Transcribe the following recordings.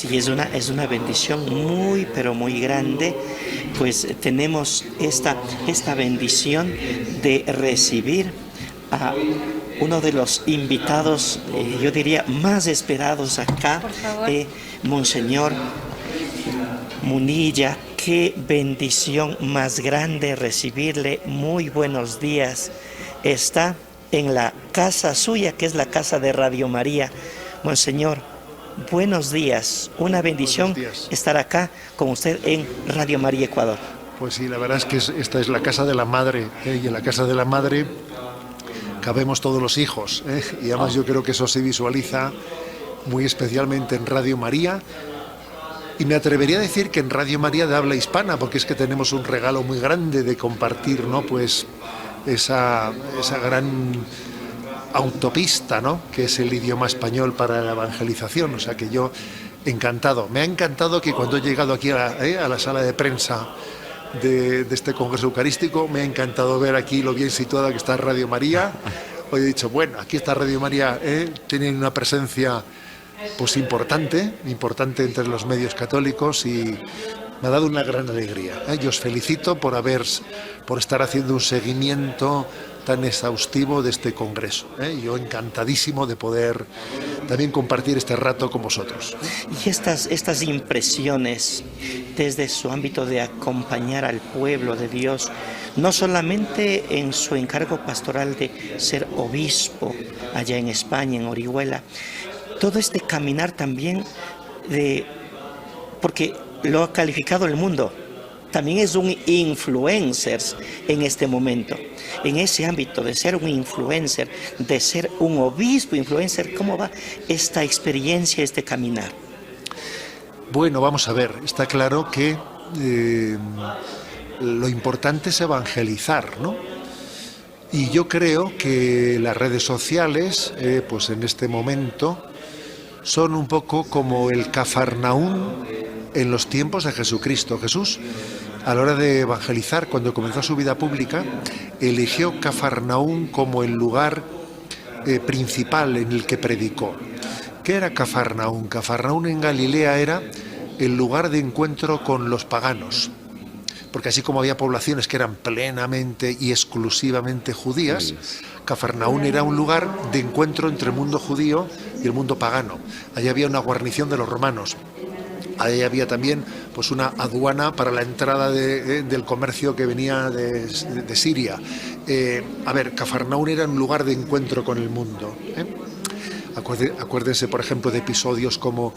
Sí, es una bendición muy, pero muy grande. Pues tenemos esta bendición de recibir a uno de los invitados, yo diría, más esperados acá, Monseñor Munilla. Qué bendición más grande recibirle. Muy buenos días. Está en la casa suya, que es la casa de Radio María. Monseñor, buenos días. Una bendición estar acá con usted en Radio María Ecuador. Pues sí, la verdad es que esta es la casa de la madre, y en la casa de la madre cabemos todos los hijos, y además yo creo que eso se visualiza muy especialmente en Radio María. Y me atrevería a decir que en Radio María de habla hispana, porque es que tenemos un regalo muy grande de compartir, ¿no? Pues esa gran autopista, ¿no? Que es el idioma español para la evangelización. O sea que yo encantado. Me ha encantado que cuando he llegado aquí a la sala de prensa de este Congreso Eucarístico, me ha encantado ver aquí lo bien situada que está Radio María. Hoy he dicho, bueno, aquí está Radio María, tienen una presencia pues importante entre los medios católicos, y me ha dado una gran alegría. Yo os felicito por estar haciendo un seguimiento tan exhaustivo de este congreso. Yo encantadísimo de poder también compartir este rato con vosotros. Y estas impresiones desde su ámbito de acompañar al pueblo de Dios, no solamente en su encargo pastoral de ser obispo allá en España, en Orihuela, todo este caminar también porque lo ha calificado el mundo, también es un influencer en este momento. En ese ámbito de ser un influencer, de ser un obispo influencer, ¿cómo va esta experiencia, este caminar? Bueno, vamos a ver, está claro que lo importante es evangelizar, ¿no? Y yo creo que las redes sociales, pues en este momento, son un poco como el Cafarnaún en los tiempos de Jesucristo. Jesús, a la hora de evangelizar, cuando comenzó su vida pública, eligió Cafarnaún como el lugar principal en el que predicó. ¿Qué era Cafarnaún? Cafarnaún en Galilea era el lugar de encuentro con los paganos, porque así como había poblaciones que eran plenamente y exclusivamente judías, Cafarnaún era un lugar de encuentro entre el mundo judío y el mundo pagano. Allí había una guarnición de los romanos. Ahí había también pues una aduana para la entrada del comercio que venía de Siria. Cafarnaún era un lugar de encuentro con el mundo. Acuérdense, por ejemplo, de episodios como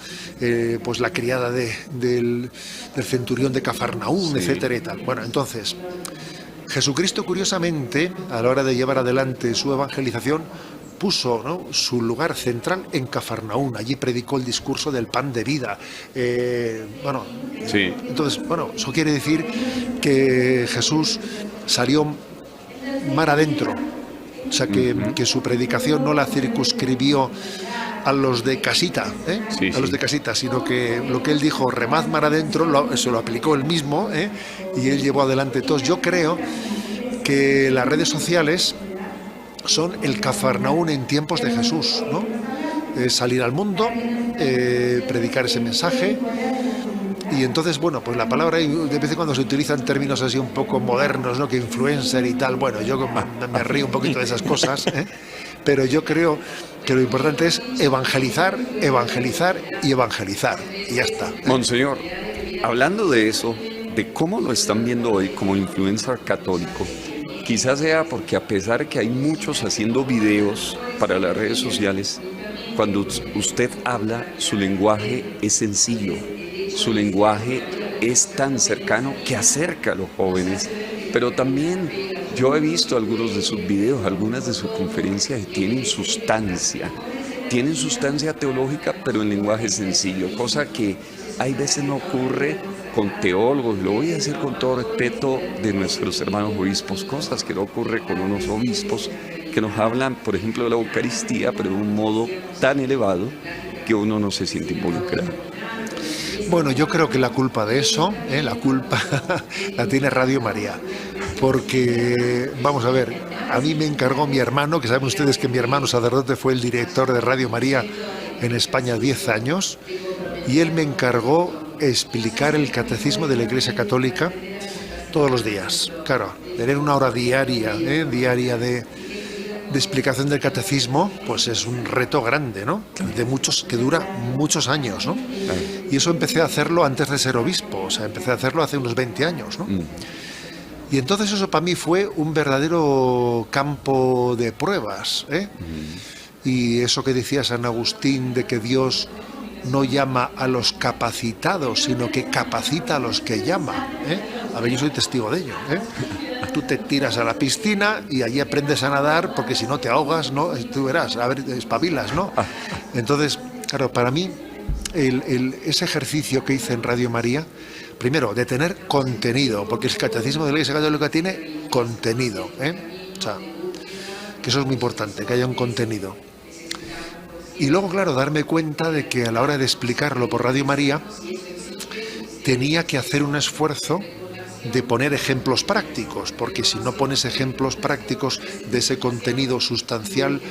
pues la criada del centurión de Cafarnaún, sí, etcétera y tal. Bueno, entonces, Jesucristo, curiosamente, a la hora de llevar adelante su evangelización, puso, ¿no?, su lugar central en Cafarnaún. Allí predicó el discurso del pan de vida. Sí. Entonces, eso quiere decir que Jesús salió mar adentro. O sea, que su predicación no la circunscribió a los de casita, los de casita, sino que lo que él dijo, remad mar adentro, se lo aplicó él mismo, y él llevó adelante todos. Yo creo que las redes sociales son el Cafarnaún en tiempos de Jesús, ¿no? Salir al mundo, predicar ese mensaje. Y entonces, pues la palabra de vez en cuando se utilizan términos así un poco modernos, ¿no? Que influencer y tal. Bueno, yo me río un poquito de esas cosas, pero yo creo que lo importante es evangelizar, evangelizar y evangelizar. Y ya está. Monseñor, hablando de eso, de cómo lo están viendo hoy como influencer católico, quizás sea porque a pesar de que hay muchos haciendo videos para las redes sociales, cuando usted habla, su lenguaje es sencillo. Su lenguaje es tan cercano que acerca a los jóvenes, pero también yo he visto algunos de sus videos, algunas de sus conferencias que tienen sustancia teológica, pero en lenguaje sencillo, cosa que hay veces no ocurre con teólogos, lo voy a decir con todo respeto de nuestros hermanos obispos, cosas que no ocurre con unos obispos que nos hablan, por ejemplo, de la Eucaristía, pero de un modo tan elevado que uno no se siente involucrado. Bueno, yo creo que la culpa de eso, la culpa la tiene Radio María, porque, vamos a ver, a mí me encargó mi hermano, que saben ustedes que mi hermano sacerdote fue el director de Radio María en España 10 años, y él me encargó explicar el catecismo de la Iglesia Católica todos los días. Claro, tener una hora diaria, diaria de explicación del catecismo, pues es un reto grande, ¿no? Que dura muchos años, ¿no? Y eso empecé a hacerlo antes de ser obispo, o sea, empecé a hacerlo hace unos 20 años, ¿no? Y entonces eso para mí fue un verdadero campo de pruebas, ¿eh? Y eso que decía San Agustín de que Dios no llama a los capacitados, sino que capacita a los que llama, ¿eh? A ver, yo soy testigo de ello, ¿eh? Tú te tiras a la piscina y allí aprendes a nadar, porque si no te ahogas, ¿no? Tú verás, a ver, espabilas, ¿no? Entonces, claro, para mí, ese ejercicio que hice en Radio María, primero, de tener contenido, porque el catecismo de la Iglesia Católica tiene contenido, ¿eh? O sea, que eso es muy importante, que haya un contenido. Y luego, claro, darme cuenta de que a la hora de explicarlo por Radio María, tenía que hacer un esfuerzo de poner ejemplos prácticos, porque si no pones ejemplos prácticos de ese contenido sustancial,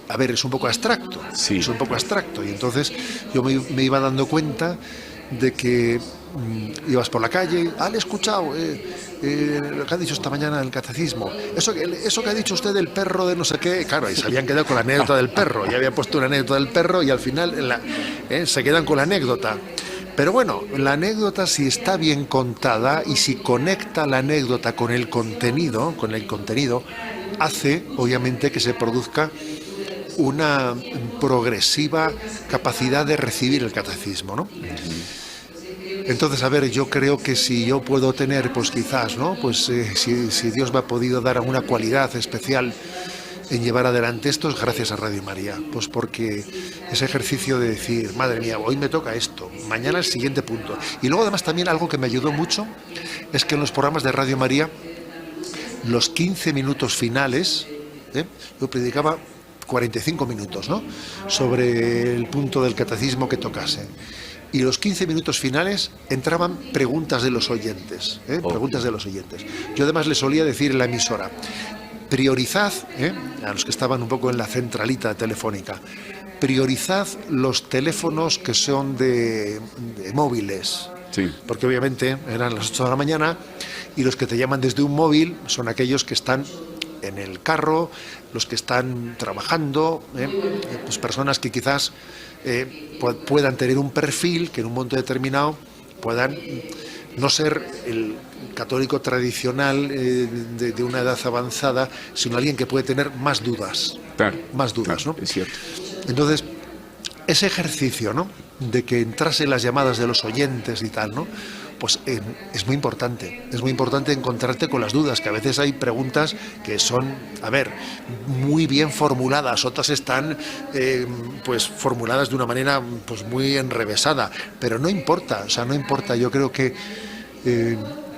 a ver, es un poco abstracto, sí. Es un poco abstracto, y entonces yo me iba dando cuenta de que ibas por la calle, ¿han escuchado lo que ha dicho esta mañana el catecismo? Eso que ha dicho usted del perro de no sé qué, claro, y se habían quedado con la anécdota del perro, y había puesto una anécdota del perro, y al final se quedan con la anécdota. Pero bueno, la anécdota, si está bien contada y si conecta la anécdota con el contenido, hace obviamente que se produzca una progresiva capacidad de recibir el catecismo, ¿no? Entonces, a ver, yo creo que si yo puedo tener, pues quizás, ¿no? Pues si Dios me ha podido dar alguna cualidad especial en llevar adelante esto, es gracias a Radio María, pues porque ese ejercicio de decir, madre mía, hoy me toca esto, mañana el siguiente punto. Y luego además también algo que me ayudó mucho es que en los programas de Radio María, los 15 minutos finales, yo predicaba 45 minutos, ¿no?, sobre el punto del catecismo que tocase. Y los 15 minutos finales entraban preguntas de los oyentes, preguntas de los oyentes. Yo además les solía decir en la emisora, priorizad, a los que estaban un poco en la centralita telefónica, priorizad los teléfonos que son de móviles, sí. Porque obviamente eran las 8 de la mañana y los que te llaman desde un móvil son aquellos que están en el carro, los que están trabajando, pues personas que quizás puedan tener un perfil que en un momento determinado puedan no ser el católico tradicional de una edad avanzada, sino alguien que puede tener más dudas, claro, más dudas, claro, ¿no? Es cierto. Entonces, ese ejercicio, ¿no?, de que entrasen las llamadas de los oyentes y tal, ¿no?, pues es muy importante. Es muy importante encontrarte con las dudas, que a veces hay preguntas que son, a ver, muy bien formuladas, otras están pues formuladas de una manera pues muy enrevesada, pero no importa, o sea, no importa. Yo creo que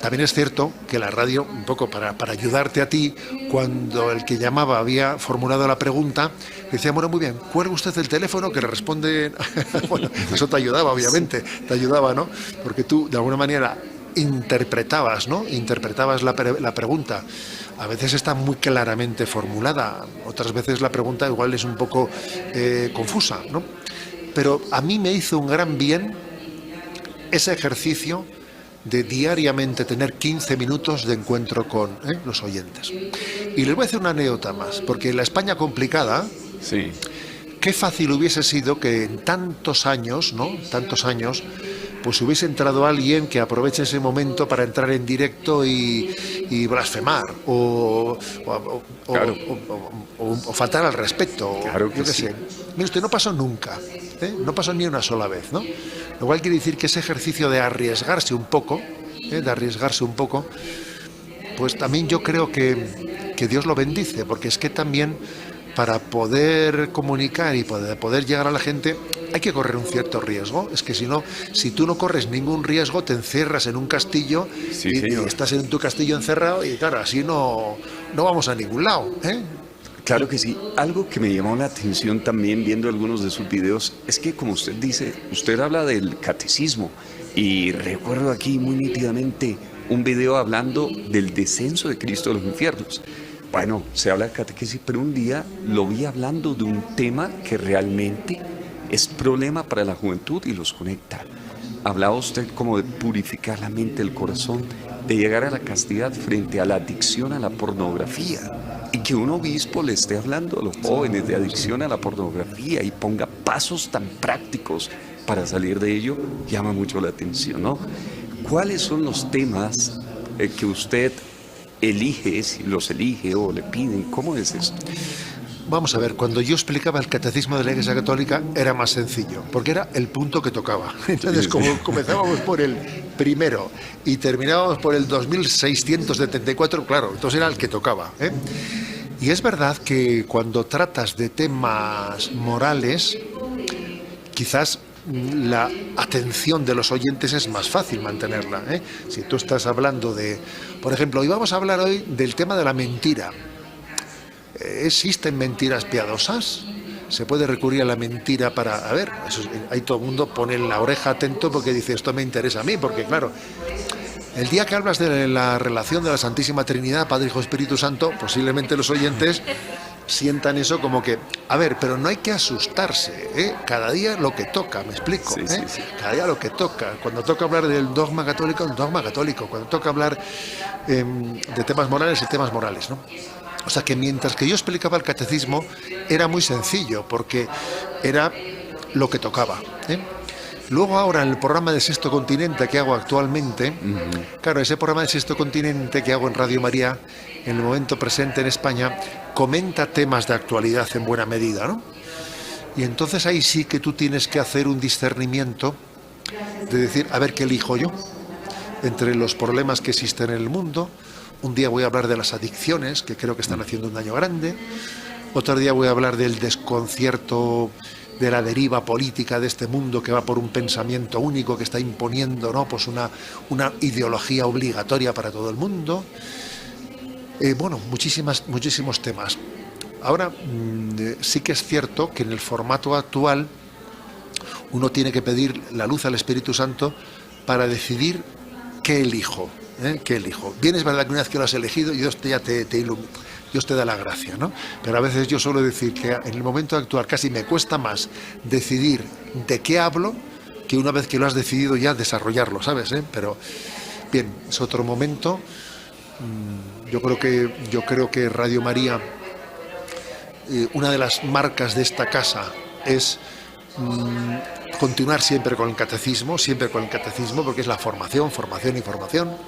también es cierto que la radio, un poco para ayudarte a ti, cuando el que llamaba había formulado la pregunta, decía, bueno, muy bien, cuelgue usted el teléfono que le responde. Bueno, eso te ayudaba, obviamente, te ayudaba, ¿no? Porque tú, de alguna manera, interpretabas, ¿no? Interpretabas la pregunta. A veces está muy claramente formulada, otras veces la pregunta igual es un poco confusa, ¿no? Pero a mí me hizo un gran bien ese ejercicio de diariamente tener 15 minutos de encuentro con los oyentes. Y les voy a hacer una anécdota más, porque en la España complicada, sí, qué fácil hubiese sido que en tantos años, ¿no?, tantos años, pues hubiese entrado alguien que aproveche ese momento para entrar en directo y blasfemar o faltar al respeto. Claro que yo qué sé. Mire usted, no pasó nunca, no pasó ni una sola vez, ¿no? Lo cual quiere decir que ese ejercicio de arriesgarse un poco, pues también yo creo que Dios lo bendice, porque es que también para poder comunicar y poder llegar a la gente hay que correr un cierto riesgo. Es que si tú no corres ningún riesgo, te encierras en un castillo, sí, y estás en tu castillo encerrado y claro, así no vamos a ningún lado, Claro que sí. Algo que me llamó la atención también viendo algunos de sus videos es que, como usted dice, usted habla del catecismo y recuerdo aquí muy nítidamente un video hablando del descenso de Cristo a los infiernos. Bueno, se habla de catequesis, pero un día lo vi hablando de un tema que realmente es problema para la juventud y los conecta. Hablaba usted como de purificar la mente, el corazón, de llegar a la castidad frente a la adicción a la pornografía. Y que un obispo le esté hablando a los jóvenes de adicción a la pornografía y ponga pasos tan prácticos para salir de ello, llama mucho la atención, ¿no? ¿Cuáles son los temas que usted elige, si los elige o le piden? ¿Cómo es esto? Vamos a ver, cuando yo explicaba el catecismo de la Iglesia Católica era más sencillo, porque era el punto que tocaba. Entonces, como comenzábamos por el primero y terminábamos por el 2674, claro, entonces era el que tocaba, ¿eh? Y es verdad que cuando tratas de temas morales, quizás la atención de los oyentes es más fácil mantenerla, ¿eh? Si tú estás hablando de, por ejemplo, hoy vamos a hablar hoy del tema de la mentira. ¿Existen mentiras piadosas? ¿Se puede recurrir a la mentira para...? A ver, ahí todo el mundo pone la oreja atento porque dice, esto me interesa a mí, porque claro, el día que hablas de la relación de la Santísima Trinidad, Padre, Hijo, Espíritu Santo, posiblemente los oyentes sientan eso como que, a ver, pero no hay que asustarse, ¿eh? Cada día lo que toca, me explico, Sí, ¿eh? sí, sí. Cada día lo que toca. Cuando toca hablar del dogma católico, el dogma católico. Cuando toca hablar de temas morales, el temas morales, ¿no? O sea que mientras que yo explicaba el catecismo era muy sencillo porque era lo que tocaba, ¿eh? Luego ahora en el programa de Sexto Continente que hago actualmente, claro, ese programa de Sexto Continente que hago en Radio María, en el momento presente en España, comenta temas de actualidad en buena medida, ¿no? Y entonces ahí sí que tú tienes que hacer un discernimiento de decir, a ver qué elijo yo entre los problemas que existen en el mundo. Un día voy a hablar de las adicciones, que creo que están haciendo un daño grande. Otro día voy a hablar del desconcierto, de la deriva política de este mundo que va por un pensamiento único que está imponiendo, ¿no?, pues una ideología obligatoria para todo el mundo. Bueno, muchísimos temas. Ahora, sí que es cierto que en el formato actual uno tiene que pedir la luz al Espíritu Santo para decidir qué elijo. ¿Qué elijo? Bien, es verdad que una vez que lo has elegido, Dios te da la gracia, ¿no? Pero a veces yo suelo decir que en el momento actual casi me cuesta más decidir de qué hablo que una vez que lo has decidido ya desarrollarlo, ¿sabes? Pero bien, es otro momento. Yo creo que Radio María, una de las marcas de esta casa es continuar siempre con el catecismo, porque es la formación,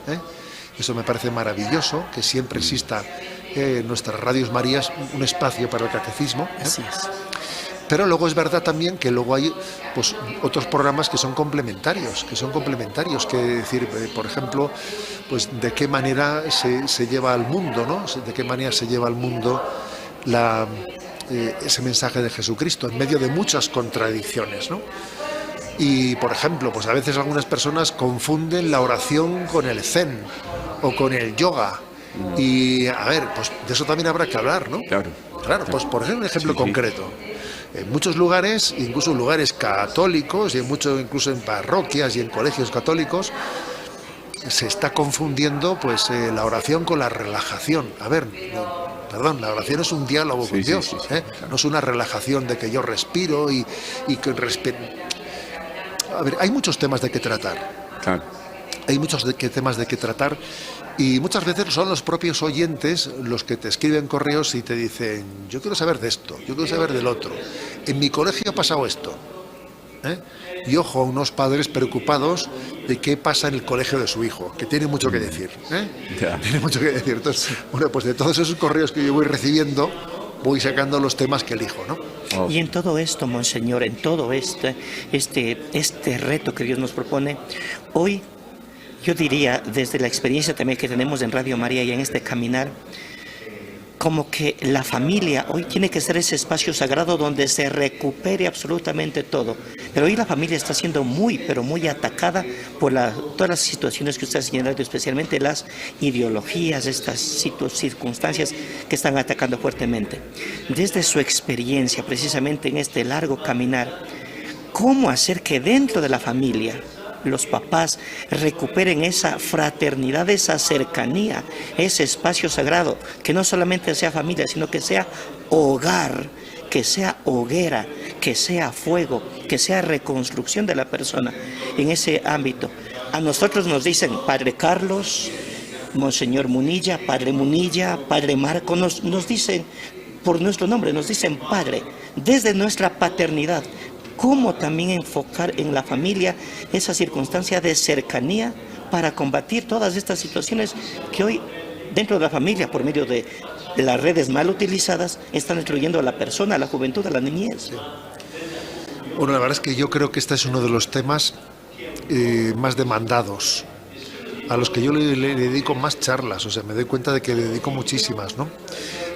¿eh? Eso me parece maravilloso, que siempre exista en nuestras radios Marías un espacio para el catecismo, ¿eh? Así es. Pero luego es verdad también que luego hay pues otros programas que son complementarios, que decir, por ejemplo, pues de qué manera se lleva al mundo, ¿no? De qué manera se lleva al mundo ese mensaje de Jesucristo en medio de muchas contradicciones, ¿no? Y, por ejemplo, pues a veces algunas personas confunden la oración con el zen o con el yoga. Y, a ver, pues de eso también habrá que hablar, ¿no? Claro. Pues por ejemplo, un ejemplo concreto. En muchos lugares, incluso en lugares católicos, y incluso en parroquias y en colegios católicos, se está confundiendo pues la oración con la relajación. A ver, perdón, la oración es un diálogo con Dios, sí, ¿eh? claro. No es una relajación de que yo respiro y que A ver, hay muchos temas de que tratar. Claro. Hay muchos temas de que tratar y muchas veces son los propios oyentes los que te escriben correos y te dicen, yo quiero saber de esto, yo quiero saber del otro. En mi colegio ha pasado esto, ¿eh? Y ojo, unos padres preocupados de qué pasa en el colegio de su hijo, que tiene mucho que decir, ¿eh? Ya. Tiene mucho que decir. Entonces, bueno, pues de todos esos correos que yo voy recibiendo, voy sacando los temas que elijo, ¿no? Y en todo esto, Monseñor, en todo este reto que Dios nos propone, hoy yo diría, desde la experiencia también que tenemos en Radio María y en este caminar, como que la familia hoy tiene que ser ese espacio sagrado donde se recupere absolutamente todo. Pero hoy la familia está siendo pero muy atacada por todas las situaciones que usted ha señalado, especialmente las ideologías, estas circunstancias que están atacando fuertemente. Desde su experiencia, precisamente en este largo caminar, ¿cómo hacer que dentro de la familia los papás recuperen esa fraternidad, esa cercanía, ese espacio sagrado, que no solamente sea familia, sino que sea hogar, que sea hoguera, que sea fuego, que sea reconstrucción de la persona en ese ámbito. A nosotros nos dicen Padre Carlos, Monseñor Munilla, Padre Marco, nos dicen por nuestro nombre, nos dicen Padre, desde nuestra paternidad. Cómo también enfocar en la familia esa circunstancia de cercanía para combatir todas estas situaciones que hoy dentro de la familia, por medio de las redes mal utilizadas, están destruyendo a la persona, a la juventud, a la niñez. Bueno, la verdad es que yo creo que este es uno de los temas más demandados, a los que yo le dedico más charlas, o sea, me doy cuenta de que le dedico muchísimas, ¿no?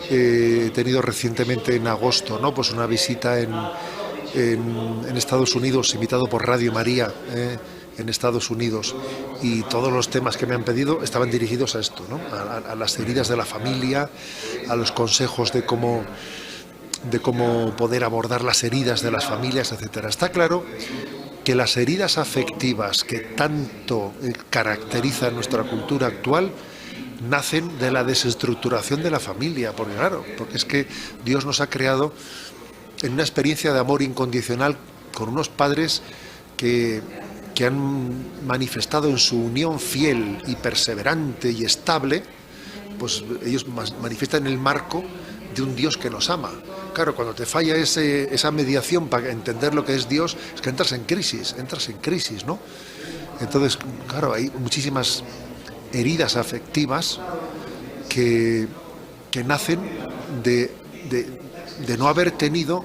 He tenido recientemente en agosto, ¿no? Pues una visita en Estados Unidos, invitado por Radio María en Estados Unidos, y todos los temas que me han pedido estaban dirigidos a esto, ¿no? A las heridas de la familia, a los consejos de cómo poder abordar las heridas de las familias, etcétera. Está claro que las heridas afectivas que tanto caracterizan nuestra cultura actual nacen de la desestructuración de la familia, porque es que Dios nos ha creado en una experiencia de amor incondicional con unos padres que han manifestado en su unión fiel y perseverante y estable, pues ellos manifiestan el marco de un Dios que nos ama. Claro, cuando te falla esa mediación para entender lo que es Dios, es que entras en crisis, ¿no? Entonces, claro, hay muchísimas heridas afectivas que nacen de no haber tenido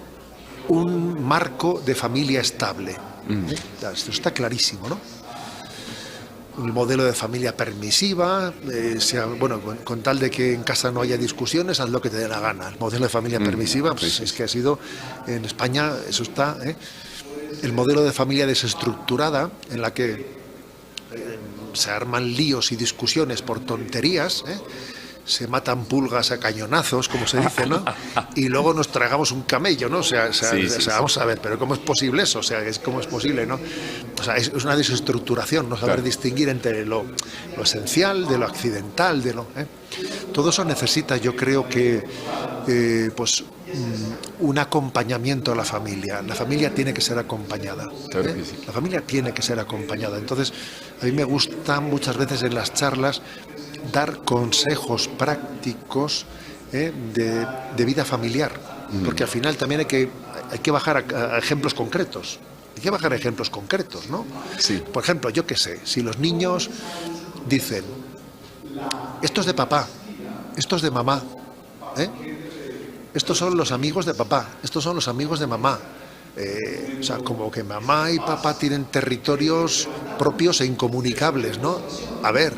un marco de familia estable. Esto está clarísimo, ¿no? El modelo de familia permisiva, con tal de que en casa no haya discusiones, haz lo que te dé la gana. El modelo de familia permisiva, pues es que ha sido, en España, eso está, el modelo de familia desestructurada, en la que se arman líos y discusiones por tonterías, se matan pulgas a cañonazos, como se dice, ¿no? Y luego nos tragamos un camello, ¿no? O sea, vamos a ver, pero ¿cómo es posible eso? O sea, ¿cómo es posible, no? O sea, es una desestructuración, no saber distinguir entre lo esencial de lo accidental, Todo eso necesita, yo creo que, un acompañamiento a la familia. La familia tiene que ser acompañada. Claro que sí. La familia tiene que ser acompañada. Entonces, a mí me gusta muchas veces en las charlas dar consejos prácticos de vida familiar, porque al final también hay que bajar a ejemplos concretos. Hay que bajar a ejemplos concretos, ¿no? Sí. Por ejemplo, yo qué sé, si los niños dicen, esto es de papá, esto es de mamá, estos son los amigos de papá, estos son los amigos de mamá. O sea, como que mamá y papá tienen territorios propios e incomunicables, ¿no? A ver,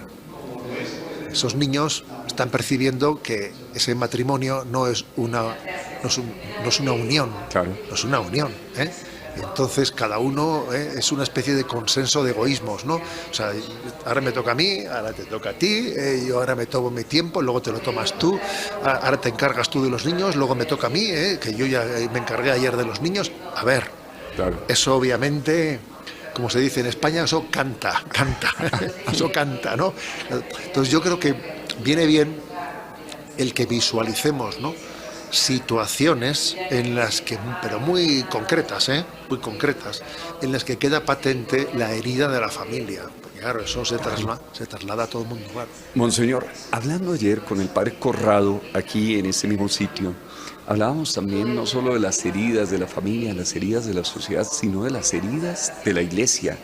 esos niños están percibiendo que ese matrimonio no es una unión, claro. No es una unión, Entonces cada uno es una especie de consenso de egoísmos, ¿no? O sea, ahora me toca a mí, ahora te toca a ti, yo ahora me tomo mi tiempo, luego te lo tomas tú, ahora te encargas tú de los niños, luego me toca a mí, que yo ya me encargué ayer de los niños. A ver, claro. Eso obviamente, como se dice en España, eso canta, eso canta, ¿no? Entonces yo creo que viene bien el que visualicemos, ¿no? Situaciones en las que, pero muy concretas, en las que queda patente la herida de la familia, porque claro, eso se traslada a todo el mundo. Claro. Monseñor, hablando ayer con el padre Corrado, aquí en este mismo sitio, hablábamos también no solo de las heridas de la familia, las heridas de la sociedad, sino de las heridas de la iglesia,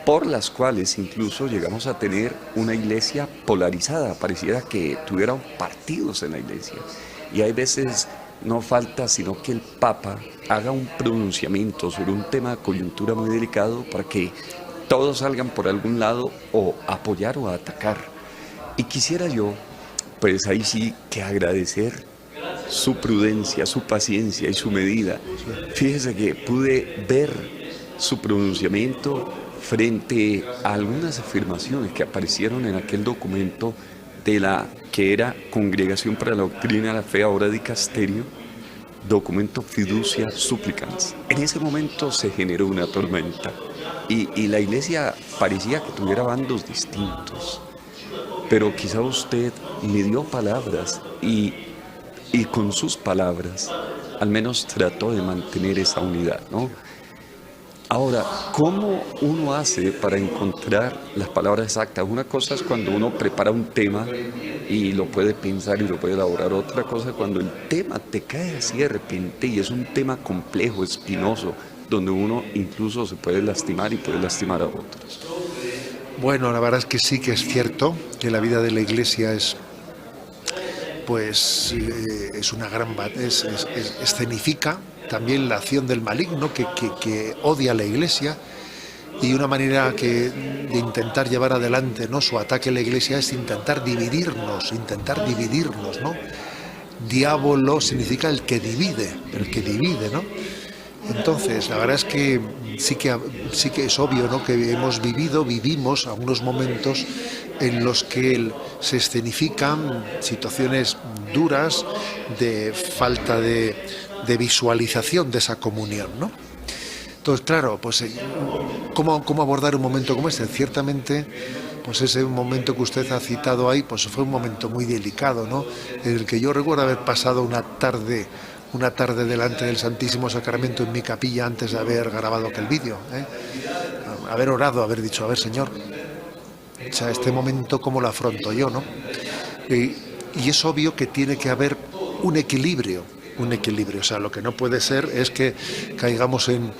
por las cuales incluso llegamos a tener una iglesia polarizada, pareciera que tuvieran partidos en la iglesia. Y hay veces no falta sino que el Papa haga un pronunciamiento sobre un tema de coyuntura muy delicado para que todos salgan por algún lado o apoyar o atacar. Y quisiera yo, pues ahí sí que agradecer su prudencia, su paciencia y su medida. Fíjese que pude ver su pronunciamiento frente a algunas afirmaciones que aparecieron en aquel documento de la que era Congregación para la Doctrina de la Fe, ahora Dicasterio, documento Fiducia Supplicans. En ese momento se generó una tormenta y la iglesia parecía que tuviera bandos distintos, pero quizá usted me dio palabras y con sus palabras al menos trató de mantener esa unidad, ¿no? Ahora, ¿cómo uno hace para encontrar las palabras exactas? Una cosa es cuando uno prepara un tema y lo puede pensar y lo puede elaborar. Otra cosa es cuando el tema te cae así de repente y es un tema complejo, espinoso, donde uno incluso se puede lastimar y puede lastimar a otros. Bueno, la verdad es que sí que es cierto que la vida de la Iglesia es, pues, es una gran escenifica también la acción del maligno que odia a la Iglesia, y una manera de intentar llevar adelante, ¿no?, su ataque a la Iglesia es intentar dividirnos, ¿no? Diablo significa el que divide, ¿no? Entonces, la verdad es que sí que es obvio, ¿no?, que vivimos algunos momentos en los que se escenifican situaciones duras de falta de visualización de esa comunión, ¿no? Entonces, claro, pues ¿cómo abordar un momento como este? Ciertamente, pues ese momento que usted ha citado ahí, pues fue un momento muy delicado, ¿no?, en el que yo recuerdo haber pasado una tarde delante del Santísimo Sacramento en mi capilla antes de haber grabado aquel vídeo, haber orado, haber dicho, a ver, Señor, o sea, este momento cómo lo afronto yo, ¿no? Y es obvio que tiene que haber un equilibrio. O sea, lo que no puede ser es que caigamos en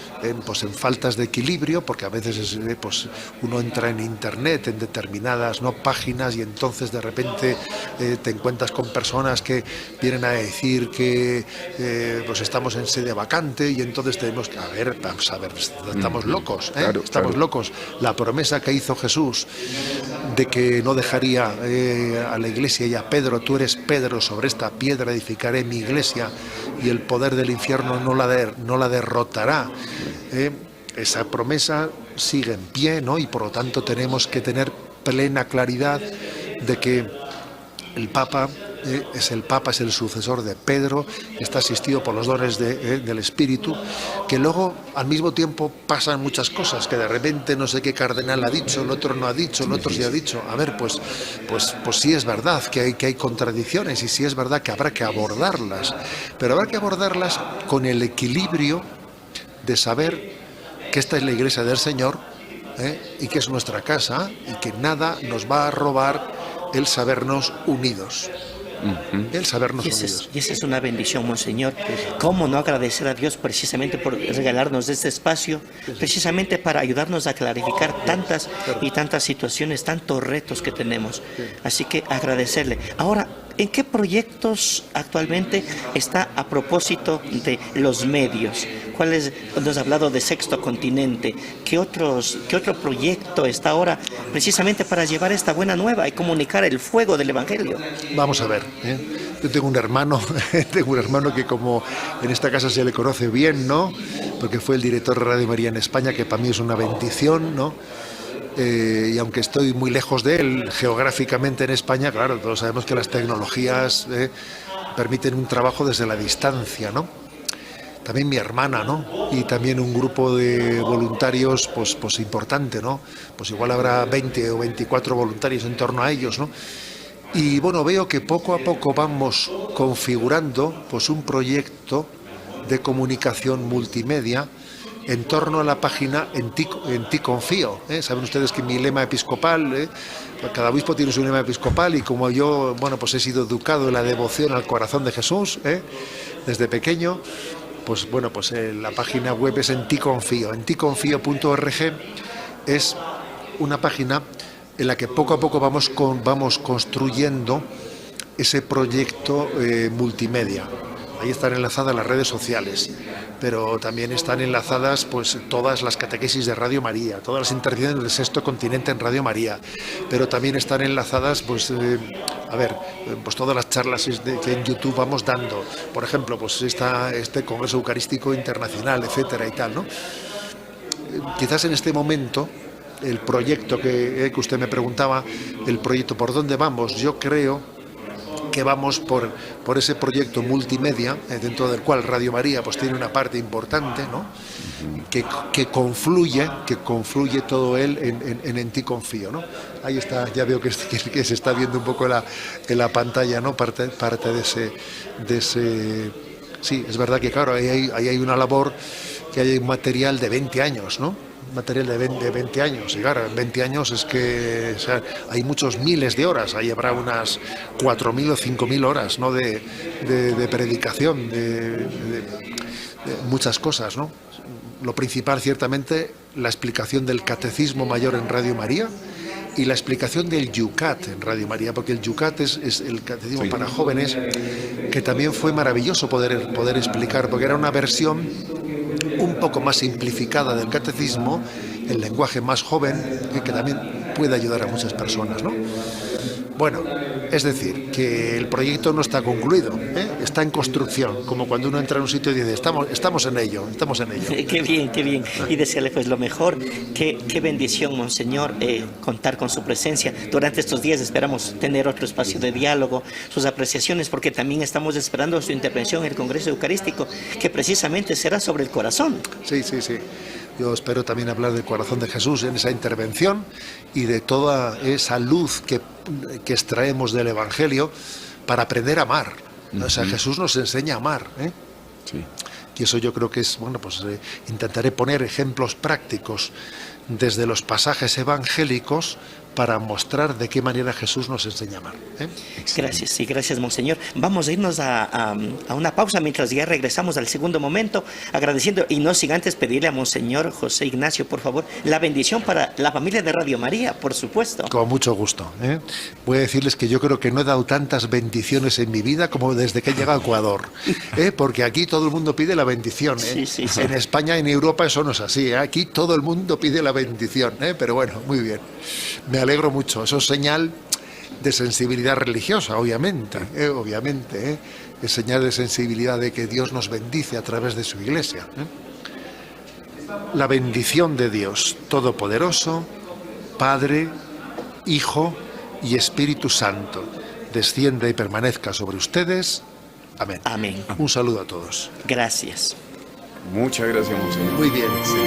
faltas de equilibrio, porque a veces pues uno entra en internet, en determinadas, ¿no?, páginas, y entonces de repente te encuentras con personas que vienen a decir que pues estamos en sede vacante, y entonces tenemos que, vamos a ver, estamos locos, estamos locos. La promesa que hizo Jesús de que no dejaría a la Iglesia y a Pedro, tú eres Pedro, sobre esta piedra edificaré mi Iglesia, y el poder del infierno no la derrotará. Esa promesa sigue en pie, ¿no? Y por lo tanto tenemos que tener plena claridad de que el Papa es el sucesor de Pedro, está asistido por los dones del Espíritu, que luego al mismo tiempo pasan muchas cosas, que de repente no sé qué cardenal ha dicho, el otro no ha dicho, el otro sí ha dicho. A ver, pues sí es verdad que hay contradicciones, y sí es verdad que habrá que abordarlas, pero habrá que abordarlas con el equilibrio de saber que esta es la Iglesia del Señor, y que es nuestra casa, y que nada nos va a robar el sabernos unidos. El sabernos unidos. Y esa es una bendición, Monseñor. ¿Cómo no agradecer a Dios precisamente por regalarnos este espacio, precisamente para ayudarnos a clarificar tantas y tantas situaciones, tantos retos que tenemos? Así que agradecerle. Ahora, ¿en qué proyectos actualmente está a propósito de los medios? Nos ha hablado de Sexto Continente. ¿Qué otro proyecto está ahora precisamente para llevar esta buena nueva y comunicar el fuego del Evangelio? Vamos a ver. Yo tengo un hermano que, como en esta casa se le conoce bien, ¿no?, porque fue el director de Radio María en España, que para mí es una bendición, ¿no? Y aunque estoy muy lejos de él geográficamente en España, claro, todos sabemos que las tecnologías permiten un trabajo desde la distancia, ¿no? También mi hermana, ¿no? Y también un grupo de voluntarios, pues importante, ¿no? Pues igual habrá 20 o 24 voluntarios en torno a ellos, ¿no? Y bueno, veo que poco a poco vamos configurando pues un proyecto de comunicación multimedia en torno a la página En ti confío. Saben ustedes que mi lema episcopal, cada obispo tiene su lema episcopal, y como yo, bueno, pues he sido educado en la devoción al corazón de Jesús, desde pequeño, pues bueno, pues la página web es En ti confío. enticonfio.org es una página en la que poco a poco vamos construyendo ese proyecto multimedia. Ahí están enlazadas las redes sociales, pero también están enlazadas pues todas las catequesis de Radio María, todas las intervenciones del Sexto Continente en Radio María, pero también están enlazadas pues todas las charlas que en YouTube vamos dando, por ejemplo, pues este Congreso Eucarístico Internacional, etcétera y tal, ¿no? Quizás en este momento el proyecto que usted me preguntaba, el proyecto por dónde vamos, yo creo que vamos por ese proyecto multimedia, dentro del cual Radio María pues tiene una parte importante, ¿no?, que confluye todo él en ti confío, ¿no? Ahí está, ya veo que se está viendo un poco en la pantalla, ¿no?, parte de ese sí, es verdad que claro, ahí hay una labor, que hay un material de 20 años, ¿no? Material de 20 años, y claro, en 20 años es que, o sea, hay muchos miles de horas, ahí habrá unas 4.000 o 5.000 horas, ¿no? de predicación, de muchas cosas, ¿no? Lo principal, ciertamente, la explicación del Catecismo Mayor en Radio María y la explicación del Yucat en Radio María, porque el Yucat es el catecismo Sí. para jóvenes, que también fue maravilloso poder explicar, porque era una versión un poco más simplificada del catecismo, el lenguaje más joven, que también puede ayudar a muchas personas, ¿no? Bueno, es decir, que el proyecto no está concluido, ¿eh? Está en construcción, como cuando uno entra en un sitio y dice, estamos en ello, estamos en ello. Qué bien, qué bien. Y desearle pues lo mejor. Qué bendición, Monseñor, contar con su presencia. Durante estos días esperamos tener otro espacio de diálogo, sus apreciaciones, porque también estamos esperando su intervención en el Congreso Eucarístico, que precisamente será sobre el corazón. Sí, sí, sí. Yo espero también hablar del corazón de Jesús en esa intervención y de toda esa luz que extraemos del Evangelio para aprender a amar. O sea, Jesús nos enseña a amar, ¿eh? Sí. Y eso yo creo que es, bueno, pues intentaré poner ejemplos prácticos desde los pasajes evangélicos para mostrar de qué manera Jesús nos enseña a amar, ¿eh? Gracias, sí, gracias, Monseñor. Vamos a irnos a una pausa mientras ya regresamos al segundo momento, agradeciendo y no sin antes pedirle a Monseñor José Ignacio, por favor, la bendición para la familia de Radio María, por supuesto. Con mucho gusto, ¿eh? Voy a decirles que yo creo que no he dado tantas bendiciones en mi vida como desde que he llegado a Ecuador, ¿eh? Porque aquí todo el mundo pide la bendición, ¿eh? Sí, sí, sí. En España y en Europa eso no es así, ¿eh? Aquí todo el mundo pide la bendición, ¿eh? Pero bueno, muy bien. Me alegro mucho, eso es señal de sensibilidad religiosa, obviamente, ¿eh? Es señal de sensibilidad de que Dios nos bendice a través de su Iglesia, ¿eh? La bendición de Dios Todopoderoso, Padre, Hijo y Espíritu Santo, descienda y permanezca sobre ustedes. Amén. Amén. Un saludo a todos. Gracias. Muchas gracias, Monseñor. Muy bien. Sí.